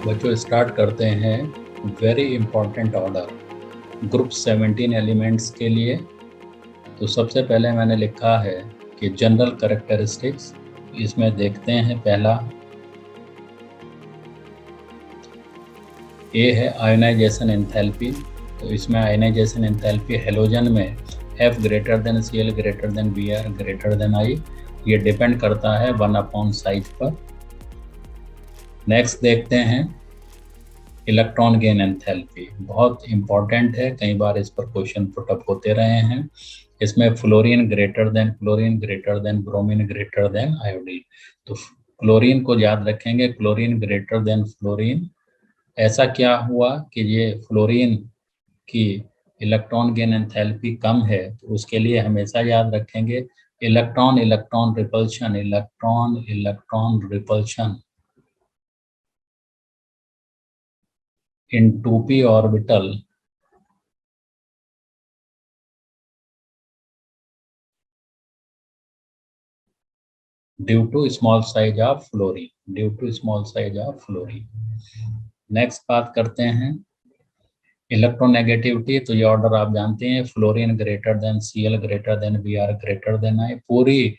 बच्चों स्टार्ट करते हैं very important order group 17 elements के लिए। तो सबसे पहले मैंने लिखा है कि जनरल कैरेक्टरिस्टिक्स, इसमें देखते हैं पहला ए है आयोनाइजेशन एंथैल्पी। तो इसमें आयोनाइजेशन एंथैल्पी हेलोजन में F greater than Cl greater than Br greater than I, ये डिपेंड करता है 1 साइज पर। नेक्स्ट देखते हैं इलेक्ट्रॉन गेन एंथैल्पी, बहुत इंपॉर्टेंट है, कई बार इस पर क्वेश्चन पुटअप होते रहे हैं। इसमें fluorine greater than bromine greater than iodine. तो क्लोरीन को याद रखेंगे, क्लोरीन ग्रेटर देन फ्लोरीन। ऐसा क्या हुआ कि ये फ्लोरीन की इलेक्ट्रॉन गेन एंथैल्पी कम है, तो उसके लिए हमेशा याद रखेंगे electron electron repulsion, electron electron repulsion in 2p orbital due to small size of fluorine। Next बात करते हैं इलेक्ट्रोनेगेटिविटी। तो ये ऑर्डर आप जानते हैं, fluorine greater than Cl greater than Br greater than I। पूरी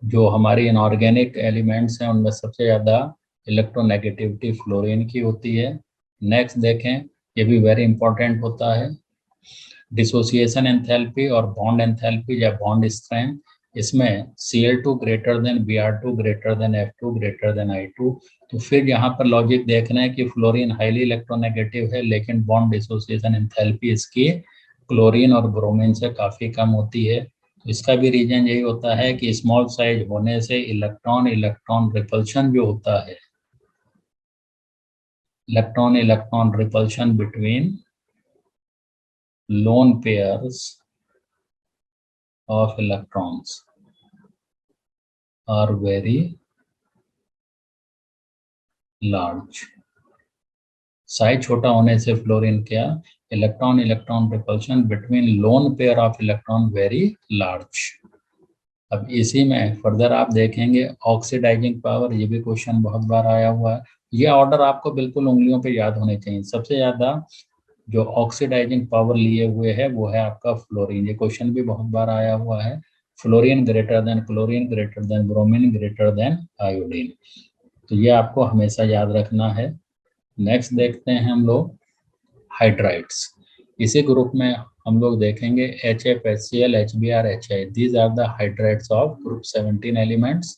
जो हमारी इनऑर्गेनिक एलिमेंट्स हैं उनमें सबसे ज़्यादा इलेक्ट्रोनेगेटिविटी फ्लोरीन की होती है। नेक्स्ट देखें, ये भी वेरी इंपॉर्टेंट होता है, डिसोसिएशन एंथैल्पी और बॉन्ड एंथैल्पी या बॉन्ड स्ट्रेंथ। इसमें Cl2 greater than Br2 greater than F2 greater than I2। तो फिर यहाँ पर लॉजिक देखना है कि फ्लोरीन हाईली इलेक्ट्रोनेगेटिव है, लेकिन बॉन्ड डिसोसिएशन एंथैल्पी इसकी क्लोरीन और ब्रोमीन से काफ़ी कम होती है। तो इसका भी रीजन यही होता है कि स्मॉल साइज होने से इलेक्ट्रॉन इलेक्ट्रॉन रिपल्शन जो होता है, electron electron repulsion between lone pairs of electrons are very large। Size छोटा होने से फ्लोरीन क्या, electron electron repulsion between lone pair of electron very large. अब इसी में फर्दर आप देखेंगे ऑक्सीडाइजिंग पावर, ये भी क्वेश्चन बहुत बार आया हुआ है। ये ऑर्डर आपको बिल्कुल उंगलियों पे याद होने चाहिए। सबसे ज्यादा जो ऑक्सीडाइजिंग पावर लिए हुए है वो है आपका फ्लोरीन, ये क्वेश्चन भी बहुत बार आया हुआ है। Fluorine greater than chlorine greater than bromine greater than iodine. तो ये आपको हमेशा याद रखना है। नेक्स्ट देखते हैं हम लोग हाइड्राइड्स। इसी ग्रुप में हम लोग देखेंगे HF, HCl, HBr, HI, these are the hydrides of group 17 elements.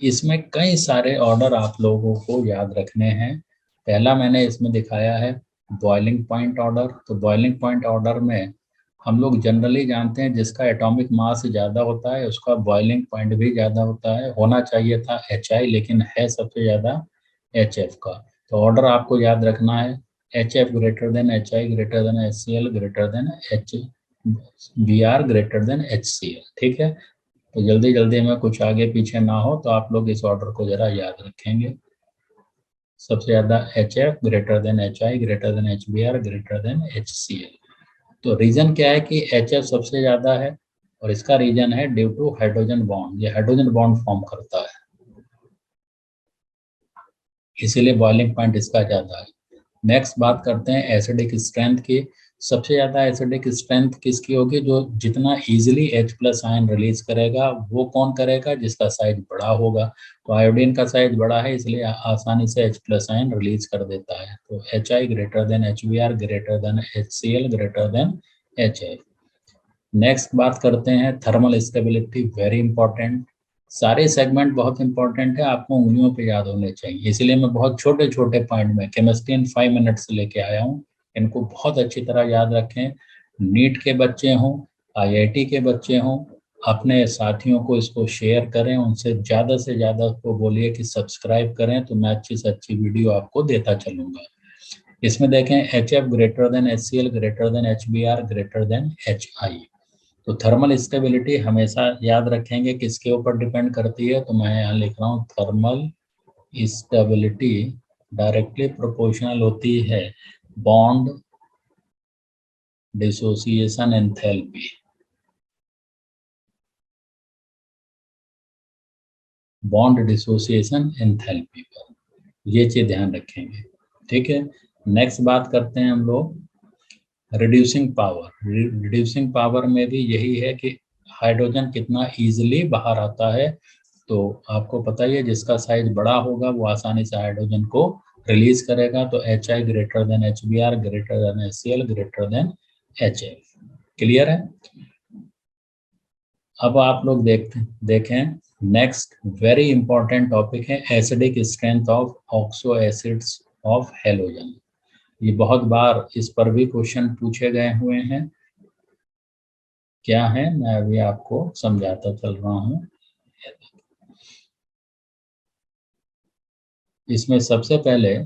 इसमें कई सारे ऑर्डर आप लोगों को याद रखने हैं। पहला मैंने इसमें दिखाया है बॉइलिंग पॉइंट ऑर्डर। तो बॉइलिंग पॉइंट ऑर्डर में हम लोग जनरली जानते हैं जिसका एटॉमिक मास ज़्यादा होता है उसका बॉइलिंग पॉइंट भी ज़्यादा होता है। होना चाहिए था HI, लेकिन है सबसे ज़्यादा HF का। तो ऑर्डर आपको याद रखना है HF greater than HI greater than HCl greater than HBr greater than HCl। ठीक है, तो जल्दी जल्दी में कुछ आगे पीछे ना हो तो आप लोग इस ऑर्डर को जरा याद रखेंगे। सबसे ज्यादा HF greater than HI greater than HBr greater than HCl। तो रीजन क्या है कि HF सबसे ज्यादा है, और इसका रीजन है ड्यू टू हाइड्रोजन बॉन्ड, ये हाइड्रोजन बॉन्ड फॉर्म करता है, इसीलिए बॉइलिंग पॉइंट इसका ज्यादा है। नेक्स्ट बात करते हैं एसिडिक स्ट्रेंथ की। सबसे ज़्यादा एसिडिक स्ट्रेंथ किसकी होगी, जो जितना इजीली H+ आयन रिलीज करेगा वो कौन करेगा, जिसका साइज बड़ा होगा। तो आयोडीन का साइज बड़ा है इसलिए आसानी से H+ आयन रिलीज कर देता है। तो HI greater than HBr greater than HCl greater than HF। Next बात करते हैं थर्मल स्टेबिलिटी, वेरी इंपॉर्टेंट। सारे सेगमेंट बहुत इंपॉर्टेंट है, आपको उंगलियों पे याद होने चाहिए, इसलिए मैं बहुत छोटे छोटे पॉइंट में केमिस्ट्री इन 5 मिनट्स लेके आया हूँ। इनको बहुत अच्छी तरह याद रखें। नीट के बच्चे हों, IIT के बच्चे हों, अपने साथियों को इसको शेयर करें, उनसे ज़्यादा से ज़्यादा उसको बोलिए कि सब्सक्राइब करें, तो मैं अच्छी से अच्छी वीडियो आपको देता चलूँगा। इसमें देखें HF greater than HCl greater than HBr greater than HI। तो थर्मल स्टेबिलिटी हमेशा याद रखेंगे किसके ऊपर डिपेंड करती है, तो मैं यहाँ लिख रहा हूँ थर्मल स्टेबिलिटी डायरेक्टली प्रोपोर्शनल होती है bond dissociation enthalpy. Bond dissociation enthalpy पर ये चीज ध्यान रखेंगे। ठीक है, नेक्स्ट बात करते हैं हम लोग रिड्यूसिंग पावर। रिड्यूसिंग पावर में भी यही है कि हाइड्रोजन कितना इजीली बाहर आता है। तो आपको पता ही है, जिसका साइज बड़ा होगा वो आसानी से हाइड्रोजन को रिलीज करेगा। तो HI greater than HBr greater than HCl greater than HF। Clear है? अब आप लोग देखें नेक्स्ट वेरी इंपॉर्टेंट टॉपिक है acidic strength of oxo acids of halogen. ये बहुत बार इस पर भी क्वेश्चन पूछे गए हुए हैं। क्या है, मैं अभी आपको समझाता चल रहा हूँ। इसमें सबसे पहले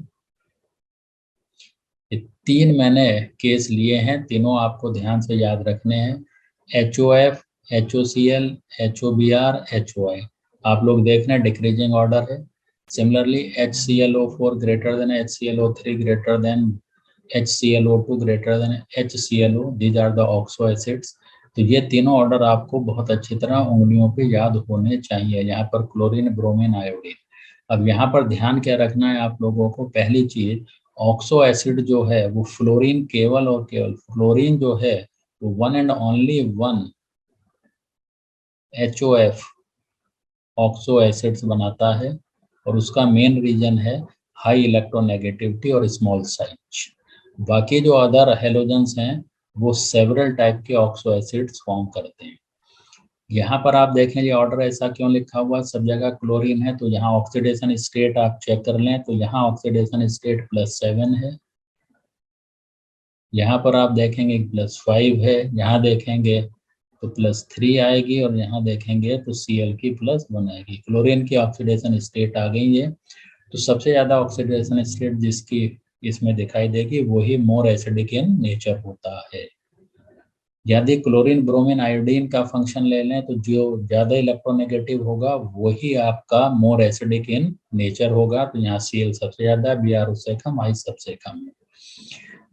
3 मैंने केस लिए हैं, तीनों आपको ध्यान से याद रखने हैं। HOF, HOCl, HOBr, HOI। आप लोग देख रहे हैं डिक्रीजिंग ऑर्डर है। Similarly HClO4 greater than HClO3 greater than HClO2 greater than HClO, these are the oxo acids. तो ये तीनों ऑर्डर आपको बहुत अच्छी तरह उंगलियों पे याद होने चाहिए। यहाँ पर क्लोरीन, ब्रोमीन, आयोडीन। अब यहाँ पर ध्यान क्या रखना है आप लोगों को, पहली चीज ऑक्सो एसिड जो है वो फ्लोरीन, केवल और केवल फ्लोरीन जो है वो one and only one HOF oxo acids बनाता है, और उसका मेन रीजन है हाई इलेक्ट्रोनेगेटिविटी और स्मॉल साइज। बाकी जो अदर हेलोजेंस हैं वो सेवरल टाइप के ऑक्सो एसिड्स फॉर्म करते हैं। यहाँ पर आप देखें ये ऑर्डर ऐसा क्यों लिखा हुआ, सब जगह क्लोरीन है, तो यहाँ ऑक्सीडेशन स्टेट आप चेक कर लें, तो यहाँ ऑक्सीडेशन स्टेट +7 है। यहाँ पर आप देखेंगे +5 है, यहाँ देखेंगे तो +3 आएगी, और यहाँ देखेंगे तो Cl की +1 आएगी। क्लोरीन की ऑक्सीडेशन स्टेट आ गई है। तो सबसे ज्यादा ऑक्सीडेशन स्टेट जिसकी इसमें दिखाई देगी वही मोर एसिडिक इन नेचर होता है। यदि क्लोरीन, ब्रोमीन, आयोडीन का फंक्शन ले लें तो जो ज्यादा इलेक्ट्रोनेगेटिव होगा वही आपका मोर एसिडिक इन नेचर होगा। तो यहाँ Cl सबसे ज्यादा, Br उससे कम, I सबसे कम है।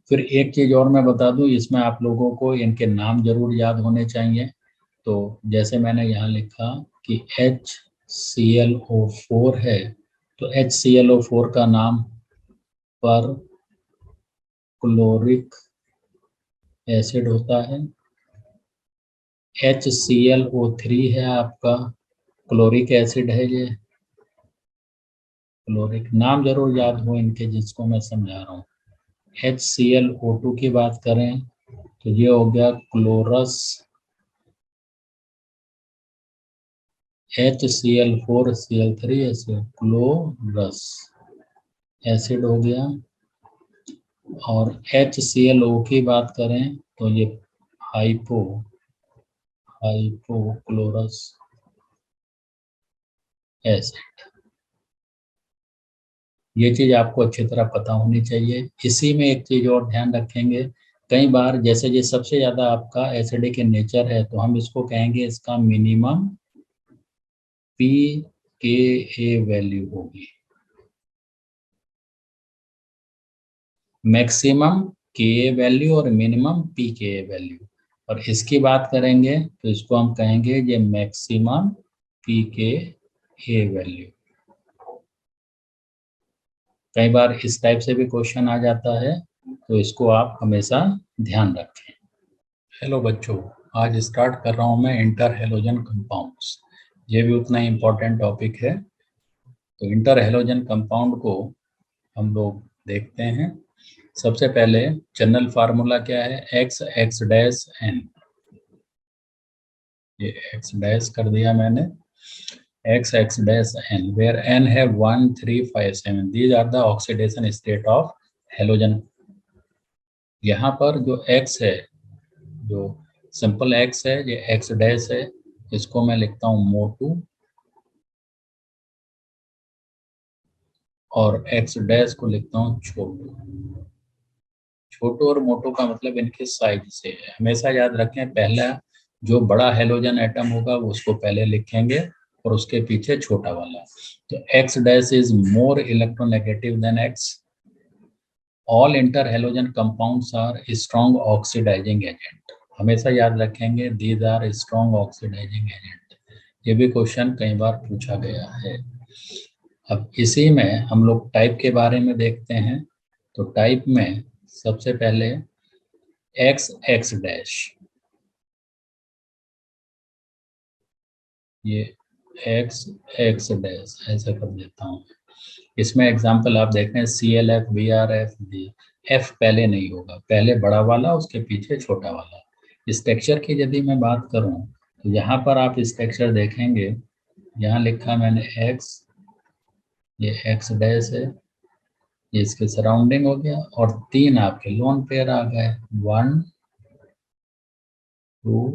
फिर एक चीज और मैं बता दूं, इसमें आप लोगों को इनके नाम जरूर याद होने चाहिए। तो जैसे मैंने यहाँ लिखा कि HClO4 है, तो HClO4 का नाम पर क्लोरिक एसिड होता है। HClO3 है आपका क्लोरिक एसिड है। ये क्लोरिक नाम जरूर याद हो इनके जिसको मैं समझा रहा हूँ। HClO2 की बात करें तो ये हो गया क्लोरस। HCl4Cl3 ऐसे क्लोरस एसिड हो गया। और HClO की बात करें तो ये हाइपोक्लोरस एसिड। ये चीज आपको अच्छी तरह पता होनी चाहिए। इसी में एक चीज और ध्यान रखेंगे, कई बार जैसे ये सबसे ज्यादा आपका एसिडिक इन नेचर है तो हम इसको कहेंगे इसका मिनिमम pKa वैल्यू होगी, मैक्सिमम Ka वैल्यू और मिनिमम pKa वैल्यू। और इसकी बात करेंगे तो इसको हम कहेंगे ये मैक्सिमम pKa वैल्यू। कई बार इस टाइप से भी क्वेश्चन आ जाता है, तो इसको आप हमेशा ध्यान रखें। हेलो बच्चों, आज स्टार्ट कर रहा हूं मैं इंटर हेलोजन कंपाउंड्स। ये भी उतना ही इम्पोर्टेंट टॉपिक है। तो इंटर हेलोजन कंपाउंड को हम लोग देखते हैं। सबसे पहले जनरल फार्मूला क्या है, X(X'(N). ये X डैश कर दिया मैंने, X(X'(N), where N है 1, 3, 5, 7। These are the oxidation state of halogen। यहाँ पर जो X है, जो सिंपल X है, ये X डैश है, इसको मैं लिखता हूँ मोटू, और X डैश को लिखता हूँ छोटू। छोटू और मोटू का मतलब इनके साइज से है। हमेशा याद रखें, पहला जो बड़ा हेलोजन एटम होगा वो उसको पहले लिखेंगे और उसके पीछे छोटा वाला। तो X dash is more electronegative than X। All inter halogen compounds are strong oxidising agent. हमेशा याद रखेंगे these are strong oxidising agent. ये भी क्वेश्चन कई बार पूछा गया है। अब इसी में हम लोग टाइप के बारे में देखते हैं। तो टाइप में सबसे पहले एक्स एक्स डैश, ये एक्स एक्स डैश ऐसा कर देता हूँ। इसमें एग्जांपल आप देख रहे हैं CLF VRF डी, एफ पहले नहीं होगा, पहले बड़ा वाला उसके पीछे छोटा वाला। स्ट्रक्चर की यदि मैं बात करूं तो यहाँ पर आप स्ट्रक्चर देखेंगे, यहाँ लिखा मैंने एक्स, ये एक्स डैश है, ये इसके सराउंडिंग हो गया, और 3 आपके लोन पेयर आ गए, 1 2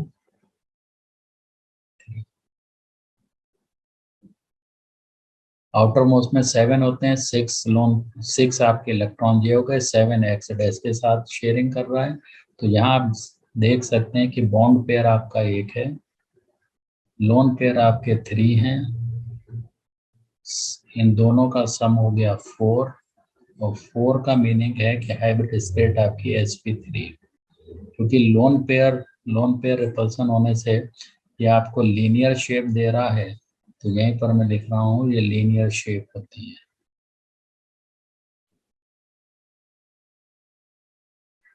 3। आउटर मोस्ट में 7 होते हैं, 6 आपके इलेक्ट्रॉन ये हो गए, 7 एक्स डैश के साथ शेयरिंग कर रहा है। तो यहाँ आप देख सकते हैं कि बॉन्ड पेयर आपका 1 है, लोन पेयर आपके 3 हैं, इन दोनों का सम हो गया 4, और 4 का मीनिंग है कि हाइब्रिड स्टेट आपकी sp3, क्योंकि लोन पेयर रिपल्सन होने से ये आपको लीनियर शेप दे रहा है, तो यहीं पर मैं लिख रहा हूँ ये लीनियर शेप होती है।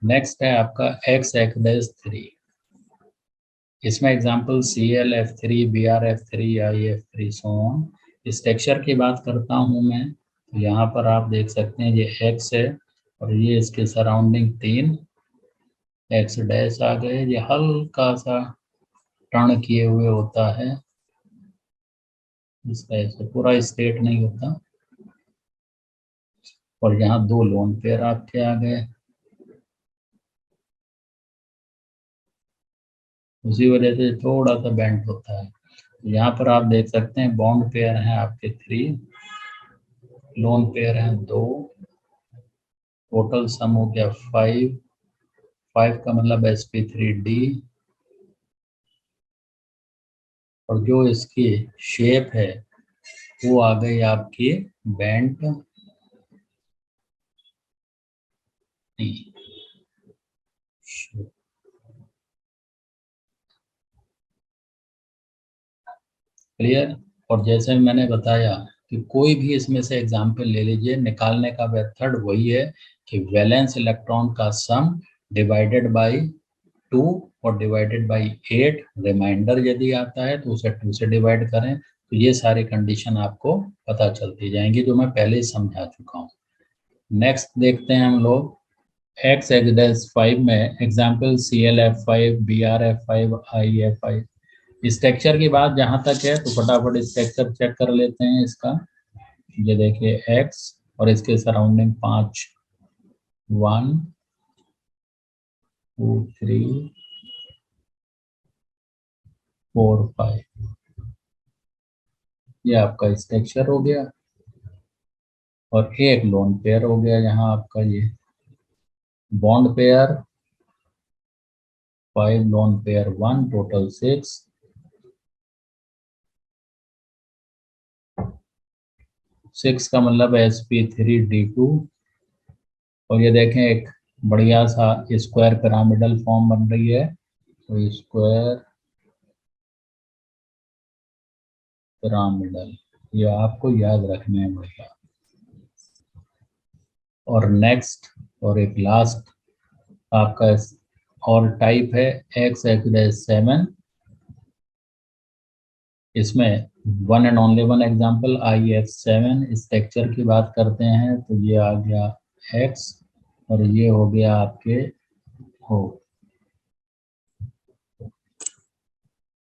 नेक्स्ट है आपका एक्स एक्स डैश 3, इसमें example ClF3 BrF3 IF3 so on. इस टेक्सचर की बात करता हूँ मैं, तो यहाँ पर आप देख सकते हैं ये एक्स है, और ये इसके सराउंडिंग 3 एक्स डैश आ गए, ये हल्का सा टर्न किए हुए होता है, इसका ऐसे पूरा स्ट्रेट नहीं होता, और यहाँ 2 लोन पेयर आपके आ गए, उसी वजह से थोड़ा सा बेंट होता है। यहाँ पर आप देख सकते हैं बॉन्ड पेयर हैं आपके 3, लोन पेयर हैं 2, टोटल सम हो गया 5, 5 का मतलब sp3d, और जो इसकी शेप है वो आ गई आपकी बेंट टी। क्लियर। और जैसे मैंने बताया कि कोई भी इसमें से एग्जाम्पल ले लीजिए, निकालने का मेथड वही है कि वैलेंस इलेक्ट्रॉन का सम डिवाइडेड बाय 2 और डिवाइडेड बाय 8, रिमाइंडर यदि आता है तो उसे 2 से डिवाइड करें, तो ये सारी कंडीशन आपको पता चलती जाएंगी, जो मैं पहले ही समझा चुका हूँ। नेक्स्ट देखते हैं हम लोग एक्स एक्स डैश 5 में example ClF5 BrF5 IF5। Structure की बात जहां तक है तो फटाफट स्ट्रक्चर चेक कर लेते हैं इसका। ये देखिए एक्स और इसके सराउंडिंग 5, 1 2 3 4 5, ये आपका स्ट्रक्चर हो गया, और एक लोन पेयर हो गया यहाँ आपका ये bond pair, 5 lone pair 1, total 6, 6 का मतलब sp3d2। और ये देखें एक बढ़िया सा स्क्वायर पिरामिडल फॉर्म बन रही है, तो स्क्वायर पिरामिडल, ये आपको याद रखने हैं बढ़िया। और नेक्स्ट और एक लास्ट आपका और टाइप है एक्स एक्स 7, इसमें one and only one example IF7। इस टेक्सचर की बात करते हैं तो ये आ गया एक्स, और ये हो गया आपके हो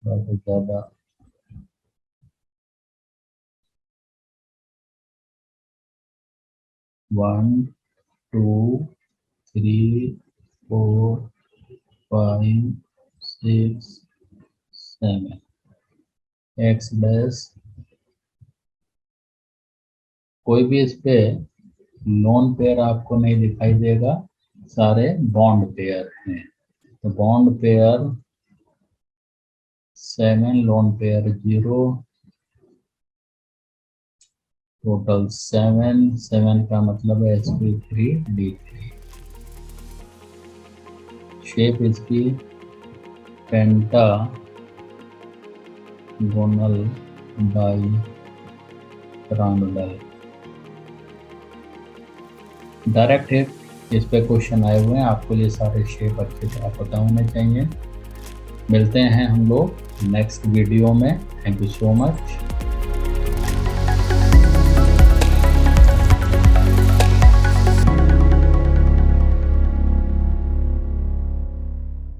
बहुत ज़्यादा, वन 2 3 4 5 6 7 एक्स डैश, कोई भी इस पे लोन पेयर आपको नहीं दिखाई देगा, सारे बॉन्ड पेयर हैं। तो bond pair 7, lone pair 0, total 7, 7 का मतलब है sp3d3। शेप इसकी pentagonal bi pyramidal. Direct hit, इस पे क्वेश्चन आए हुए हैं, आपको ये सारे शेप अच्छे से पता होने चाहिए। मिलते हैं हम लोग नेक्स्ट वीडियो में। Thank you so much.